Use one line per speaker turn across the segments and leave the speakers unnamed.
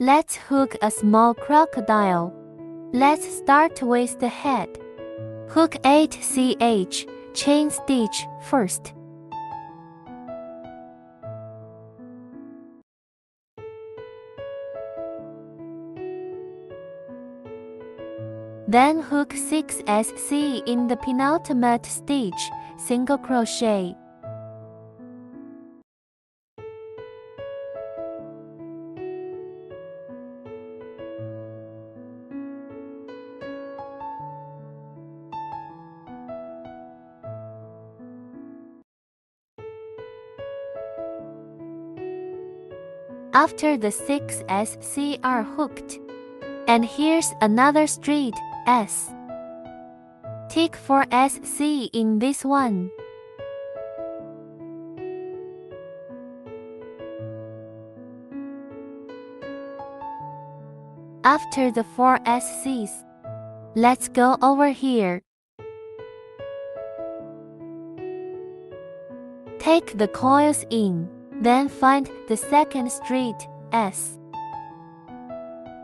Let's hook a small crocodile. Let's start with the head. Hook 8ch chain stitch first. Then hook 6sc in the penultimate stitch, single crochet. After the 6sc are hooked, and here's another straight S. Tick 4sc in this one. After the 4sc's, let's go over here. Take the coils in, then find the second straight S.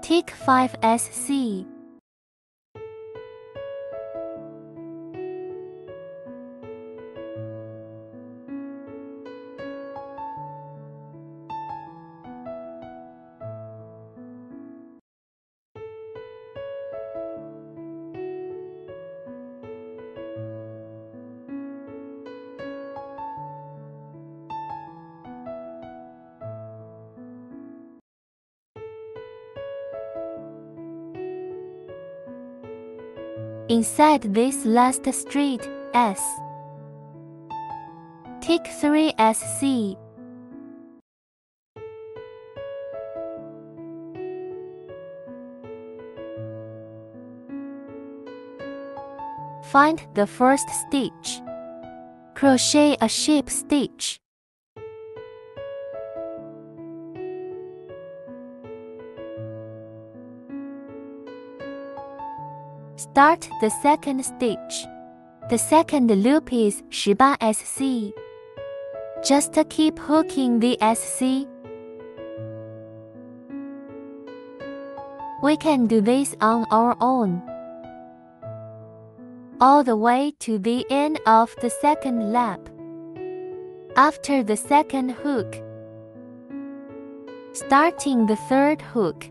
Tick 5sc. Inside this last straight S, tick 3sc. Find the first stitch. Crochet a ship stitch. Start the second stitch. The second loop is 18sc. Just keep hooking the sc. We can do this on our own, all the way to the end of the second lap. After the second hook, starting the third hook,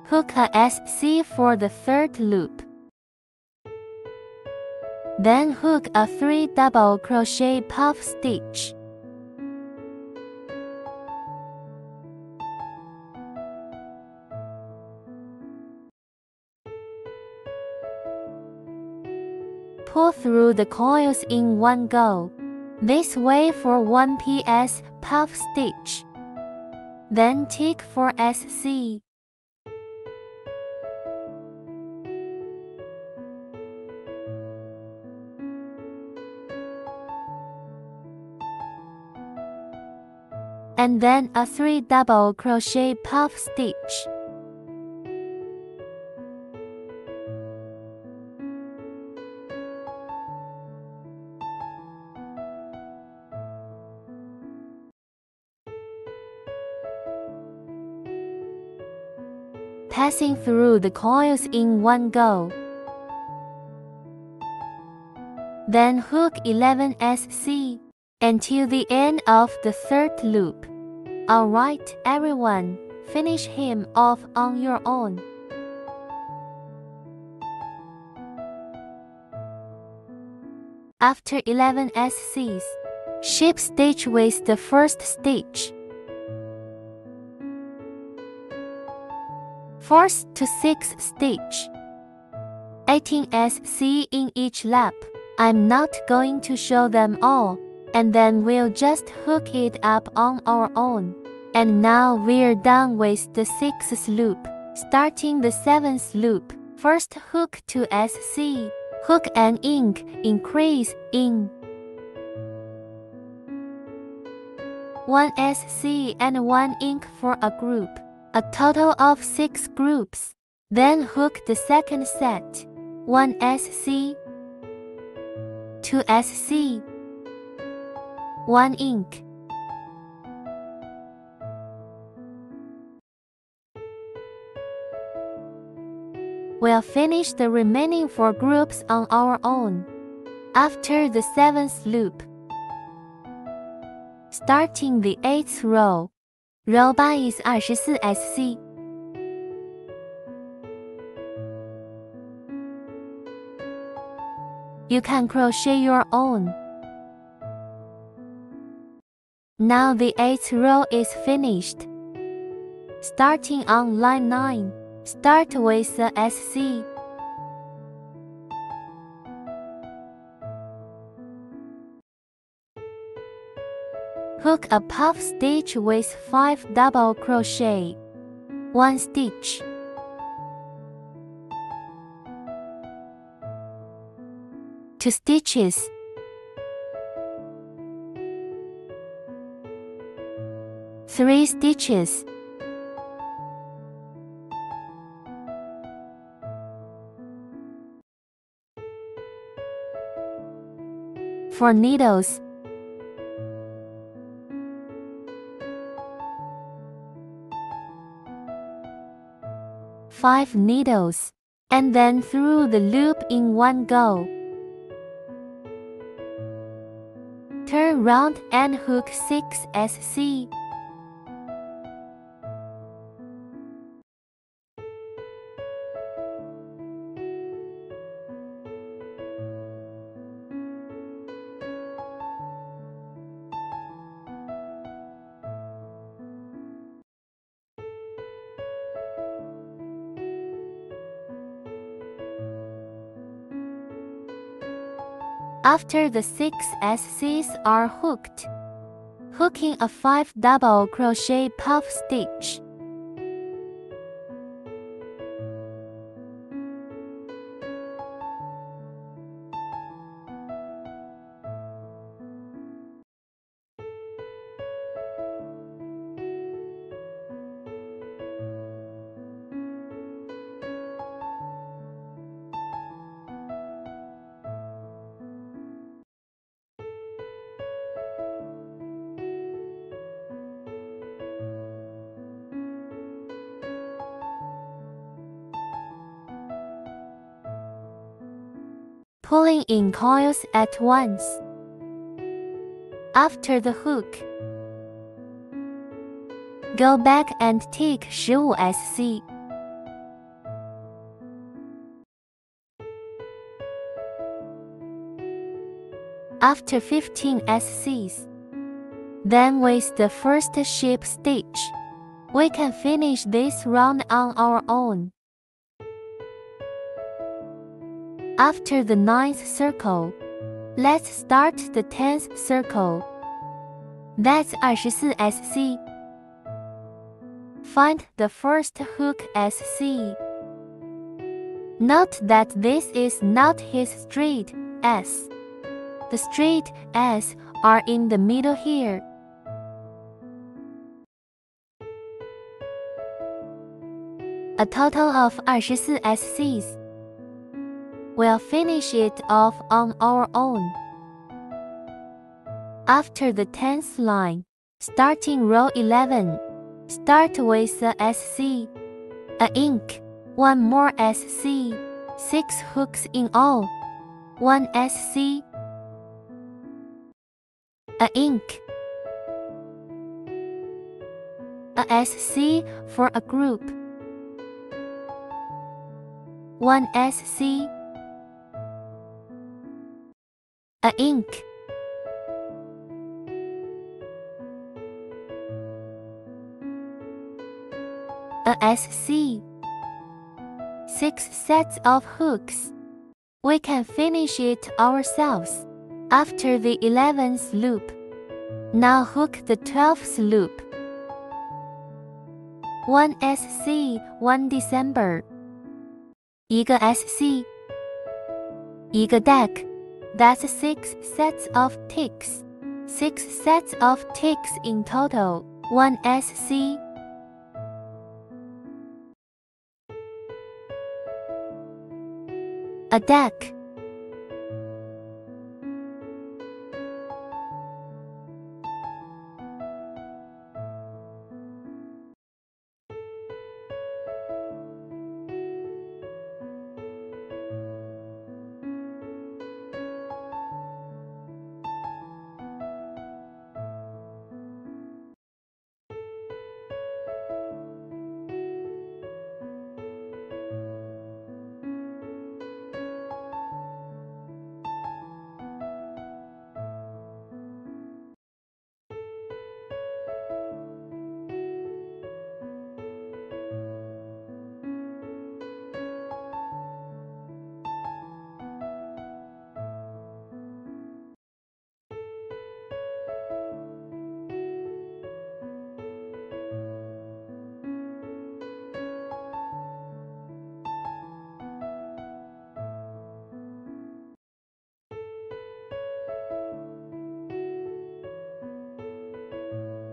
hook a sc for the third loop. Then hook a 3 double crochet puff stitch. Pull through the coils in one go, this way for 1ps puff stitch. Then tick 4sc. And then a 3 double crochet puff stitch. Passing through the coils in one go. Then hook 11sc until the end of the third loop. Alright, everyone, finish him off on your own. After 11sc's, ship stitch with the first stitch. 4th to 6th stitch. 18sc in each lap. I'm not going to show them all, and then we'll just hook it up on our own. And now we're done with the 6th loop. Starting the 7th loop, first hook 2sc, hook an ink, increase in 1sc and 1 ink for a group, a total of 6 groups. Then hook the second set, 1sc, 2sc, 1 ink. We'll finish the remaining 4 groups on our own. After the 7th loop, starting the 8th row, row 8 is 24 SC. You can crochet your own. Now the 8th row is finished. Starting on line 9, start with the SC. Hook a puff stitch with 5 double crochet, 1 stitch. Two stitches. Three stitches. For needles, five needles, and then through the loop in one go. Turn round and hook 6 SC. After the 6 SCs are hooked, hooking a 5 double crochet puff stitch. Pulling in coils at once. After the hook, go back and take 15 SC. After 15 SCs, then with the first ship stitch, we can finish this round on our own. After the 9th circle, let's start the 10th circle. That's 24 SC. Find the first hook SC. Note that this is not his straight S. The straight S are in the middle here. A total of 24 SCs. We'll finish it off on our own. After the 10th line, starting row 11, start with the SC, a ink, 1 more SC, 6 hooks in all, 1 SC, a ink, a SC for a group, 1 SC, a ink, a SC, 6 sets of hooks. We can finish it ourselves after the 11th loop. Now hook the 12th loop. 1 SC, 1 December, 一个 SC, 一个 deck. That's 6 sets of ticks. 6 sets of ticks in total. 1 SC. A deck.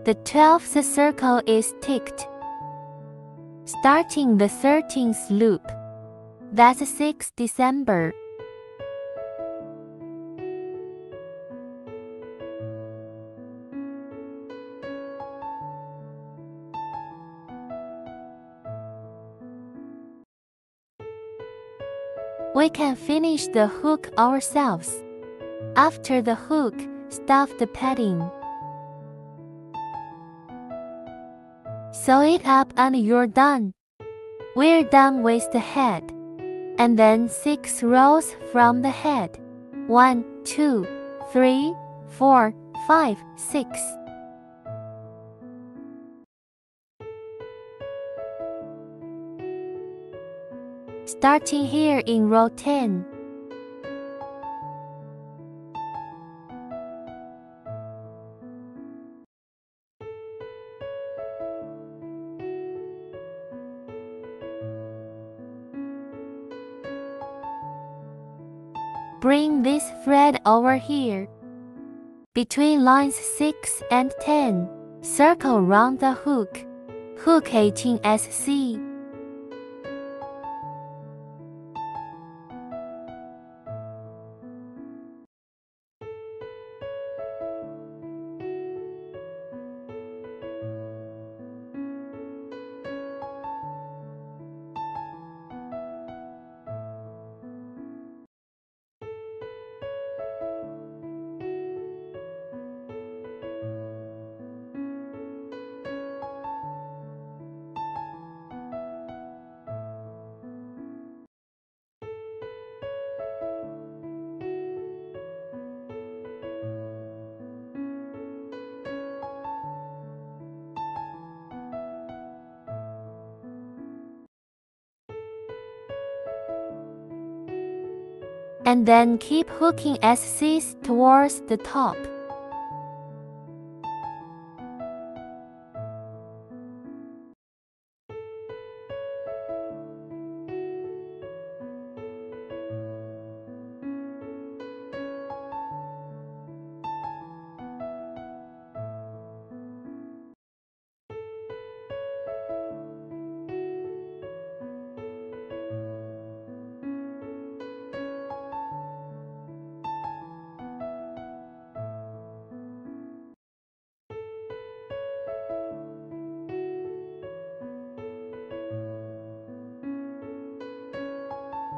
The 12th circle is ticked. Starting the 13th loop. That's 6 December. We can finish the hook ourselves. After the hook, stuff the padding. Sew it up and you're done. We're done with the head. And then 6 rows from the head. 1, 2, 3, 4, 5, 6. Starting here in row 10. Bring this thread over here. Between lines 6 and 10, circle round the hook. Hook 18SC. And then keep hooking SCs towards the top.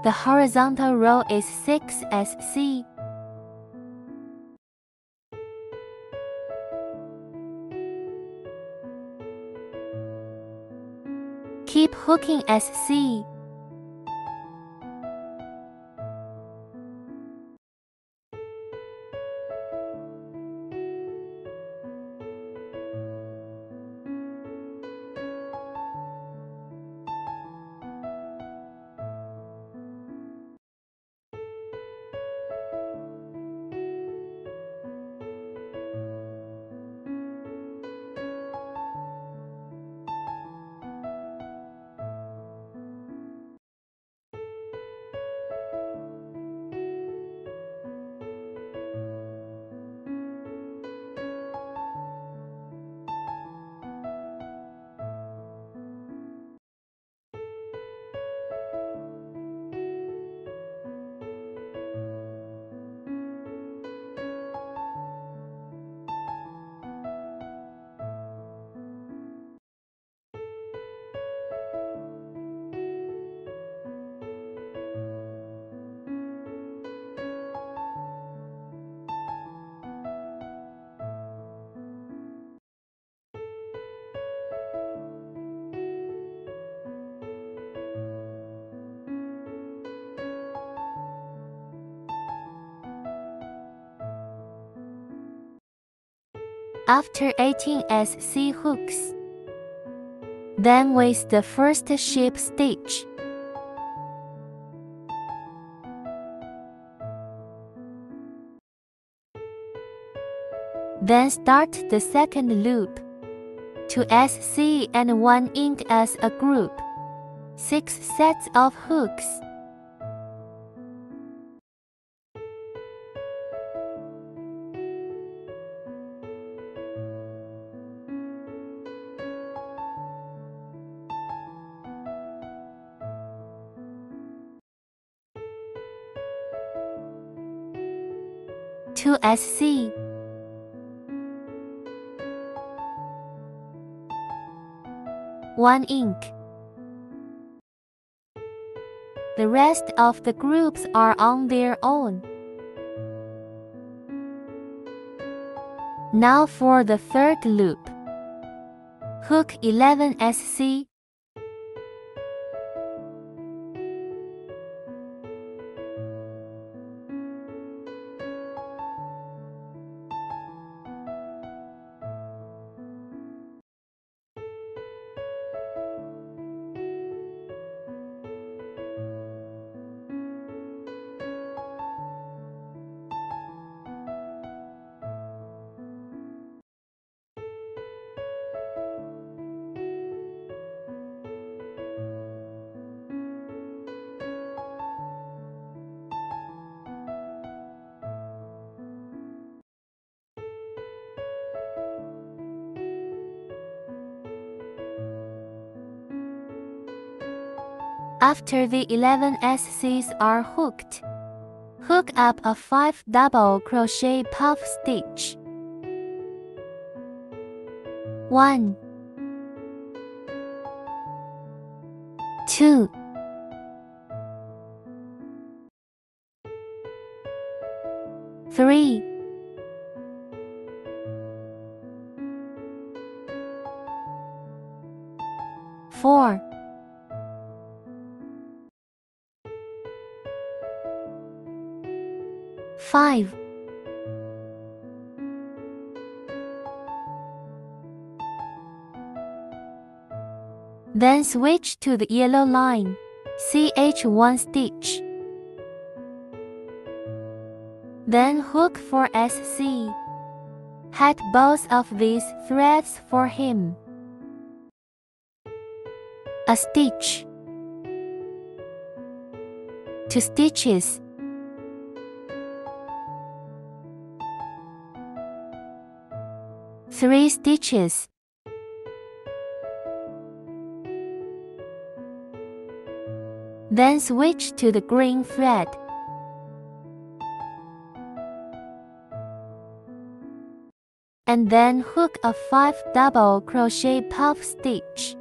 The horizontal row is 6SC. Keep hooking SC. After 18 SC hooks. Then with the first ship stitch. Then start the second loop. 2 SC and 1 ink as a group. 6 sets of hooks. 2 SC. One ink. The rest of the groups are on their own. Now for the third loop. Hook 11 SC. After the 11 SCs are hooked, hook up a 5 double crochet puff stitch. 1, 2, 3, 4, 5. Then switch to the yellow line, CH1 stitch. Then hook for SC. Head both of these threads for him. A stitch. 2 stitches. 3 stitches. Then switch to the green thread. And then hook a 5 double crochet puff stitch.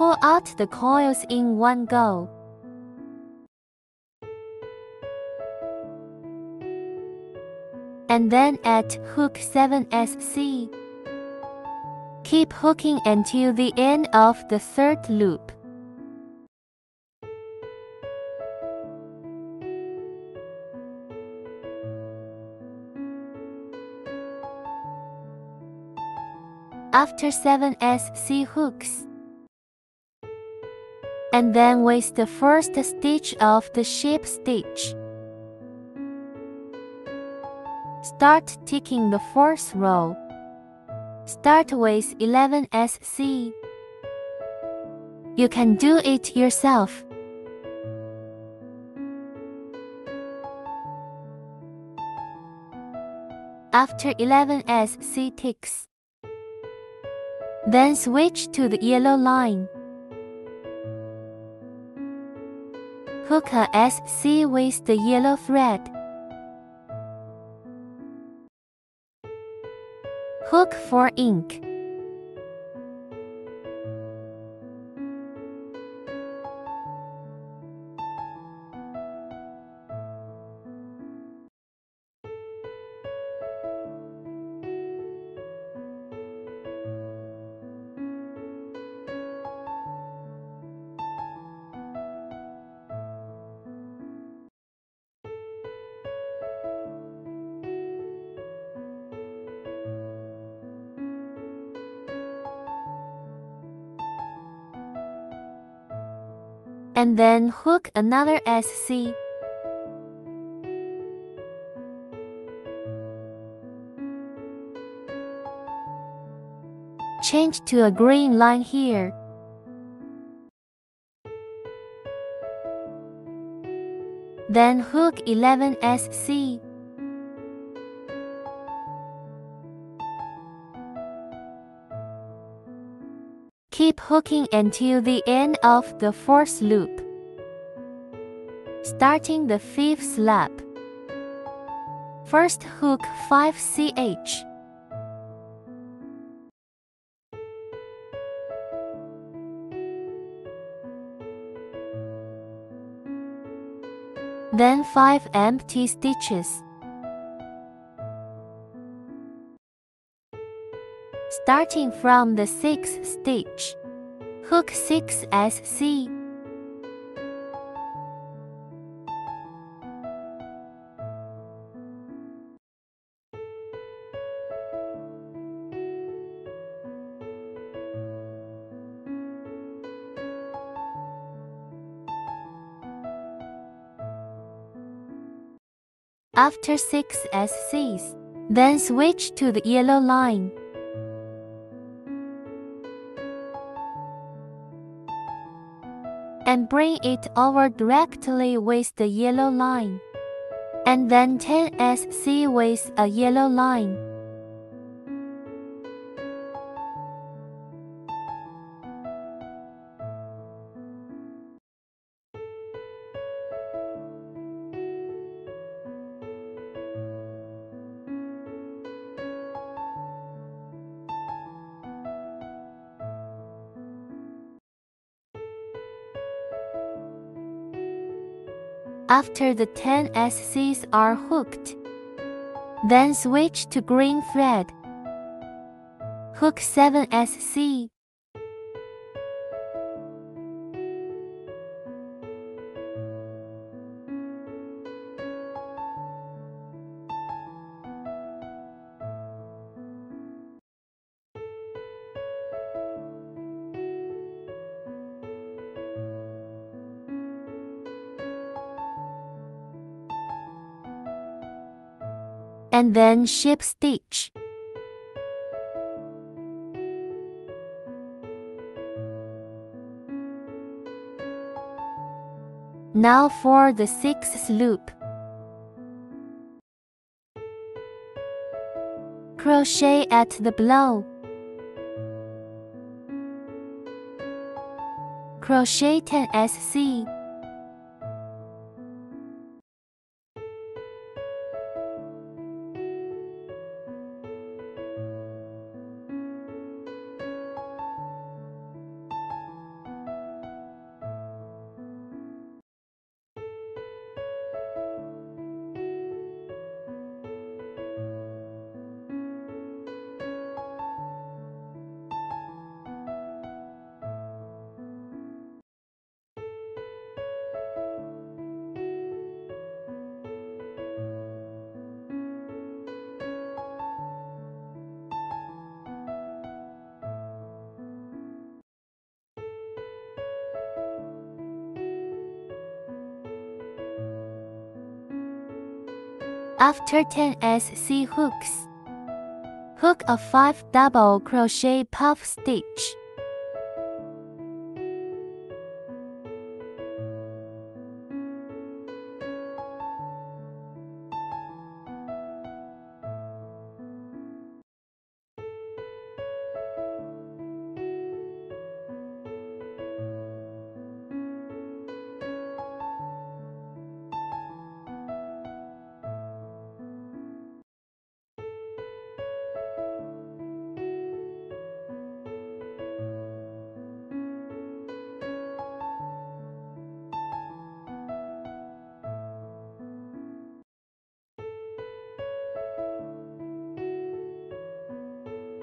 Pull out the coils in one go. And then add hook 7 SC. Keep hooking until the end of the third loop. After 7 SC hooks, and then with the first stitch of the ship stitch, start ticking the fourth row. Start with 11 SC. You can do it yourself. After 11 SC ticks, then switch to the yellow line. Hook a SC with the yellow thread. Hook for ink. And then hook another SC. change to a green line here. Then hook 11SC. Keep hooking until the end of the 4th loop. Starting the 5th lap. First hook 5CH. Then 5 empty stitches. Starting from the 6th stitch, hook 6SC. After 6 SCs, then switch to the yellow line. And bring it over directly with the yellow line. And then 10 SC with a yellow line. After the 10 SCs are hooked, then switch to green thread. Hook 7 SC. And then ship stitch. Now for the 6th loop. Crochet at the below. Crochet 10 SC. After 10 SC hooks, hook a 5 double crochet puff stitch.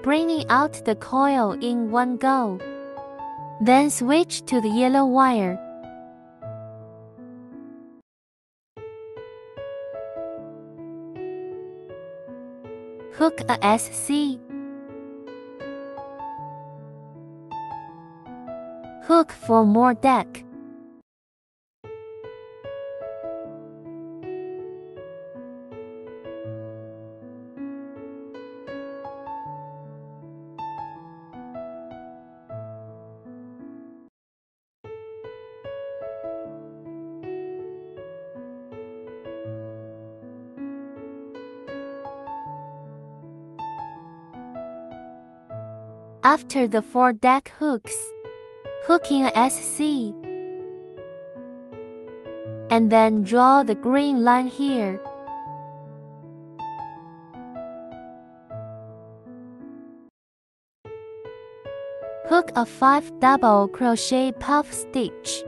Bringing out the coil in one go. Then switch to the yellow wire. Hook a SC. Hook for more deck. After the 4 deck hooks, hook in a SC, and then draw the green line here. Hook a 5 double crochet puff stitch.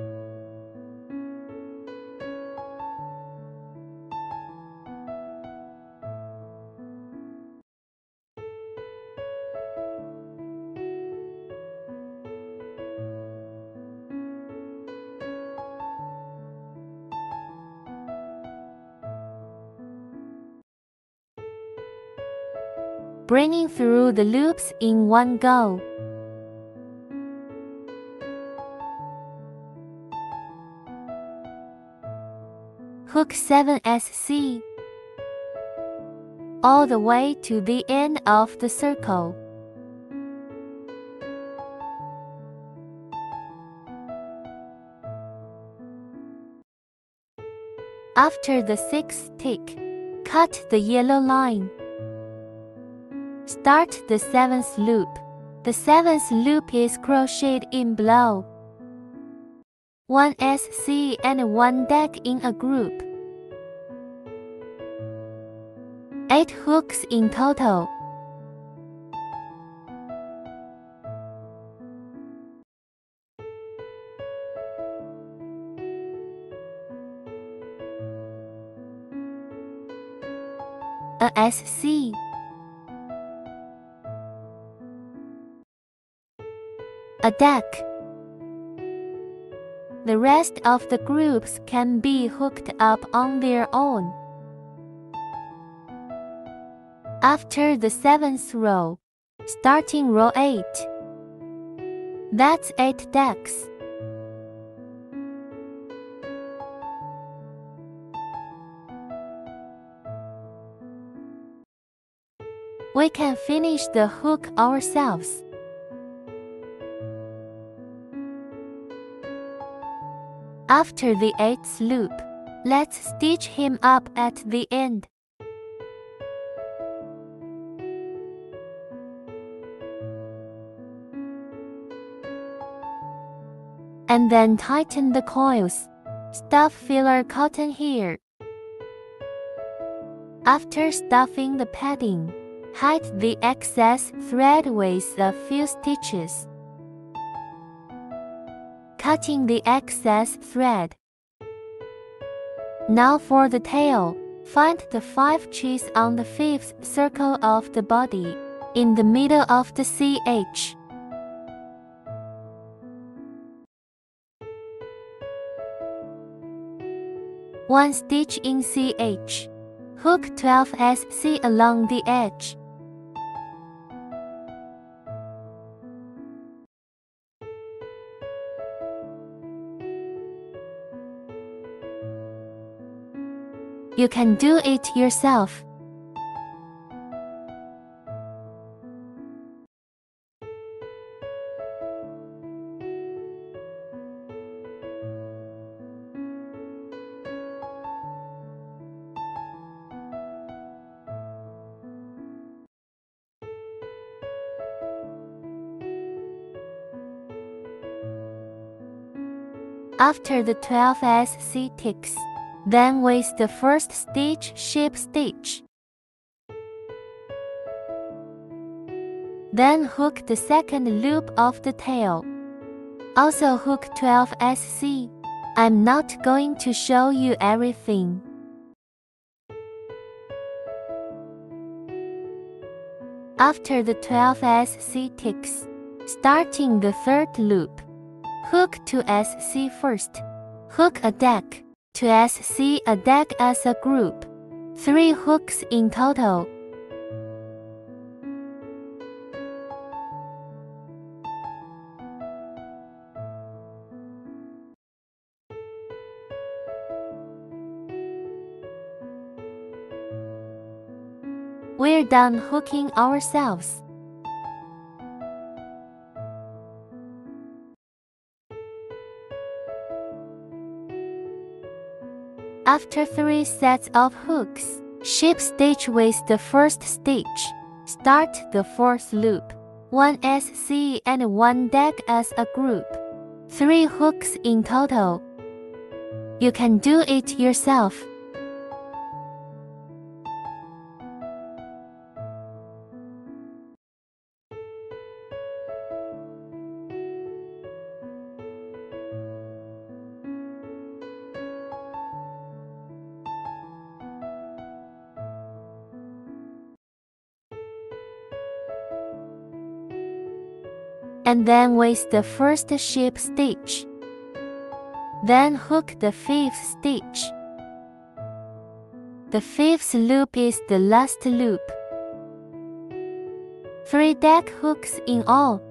Bringing through the loops in one go. Hook 7 SC all the way to the end of the circle. After the 6th tick, cut the yellow line. Start the 7th loop. The 7th loop is crocheted in below. 1 SC and 1 deck in a group. 8 hooks in total. A SC. A deck. The rest of the groups can be hooked up on their own. After the 7th row, starting row 8. That's 8 decks. We can finish the hook ourselves. After the 8th loop, let's stitch him up at the end. And then tighten the coils. Stuff filler cotton here. After stuffing the padding, hide the excess thread with a few stitches. Cutting the excess thread. Now for the tail, find the 5 cheese on the 5th circle of the body, in the middle of the CH. One stitch in CH. Hook 12 SC along the edge. You can do it yourself. After the 12 SC ticks, then with the first stitch, ship stitch. Then hook the second loop of the tail. Also hook 12 SC. I'm not going to show you everything. After the 12 SC ticks, starting the 3rd loop, hook 2 SC first. Hook a deck. 2 SC a deck as a group. 3 hooks in total. We're done hooking ourselves. After 3 sets of hooks, ship stitch with the first stitch. Start the 4th loop. 1 SC and 1 deck as a group. 3 hooks in total. You can do it yourself. And then with the first ship stitch. Then hook the 5th stitch. The 5th loop is the last loop. 3 deck hooks in all.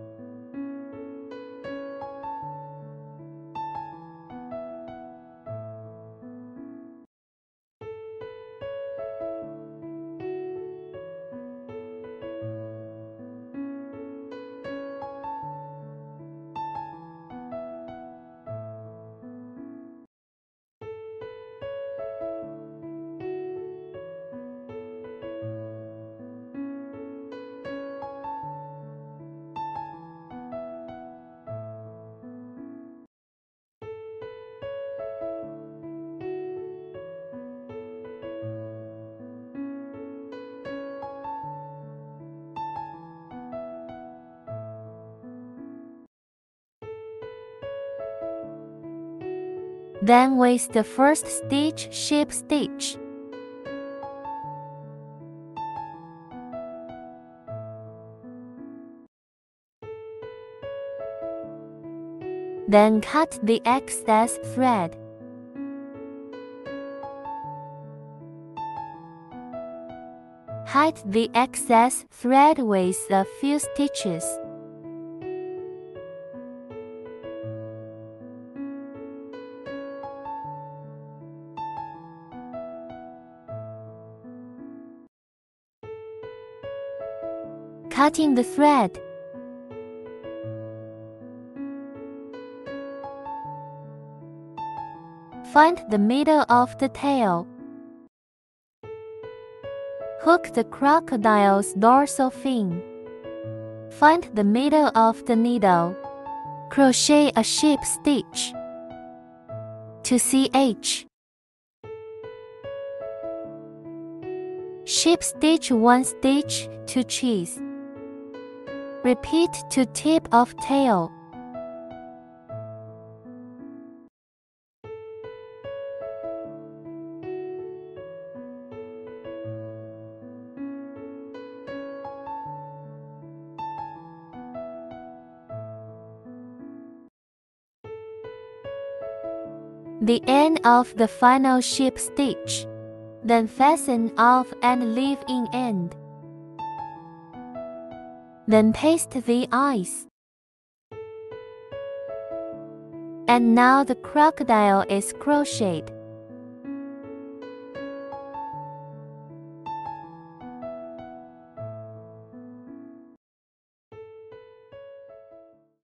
Then with the first stitch, ship stitch. Then cut the excess thread. Hide the excess thread with a few stitches. Cutting the thread. Find the middle of the tail. Hook the crocodile's dorsal fin. Find the middle of the needle. Crochet a ship stitch to CH. Ship stitch 1 stitch to cheese. Repeat to tip of tail. The end of the final ship stitch. Then fasten off and leave in end. Then paste the eyes. And now the crocodile is crocheted.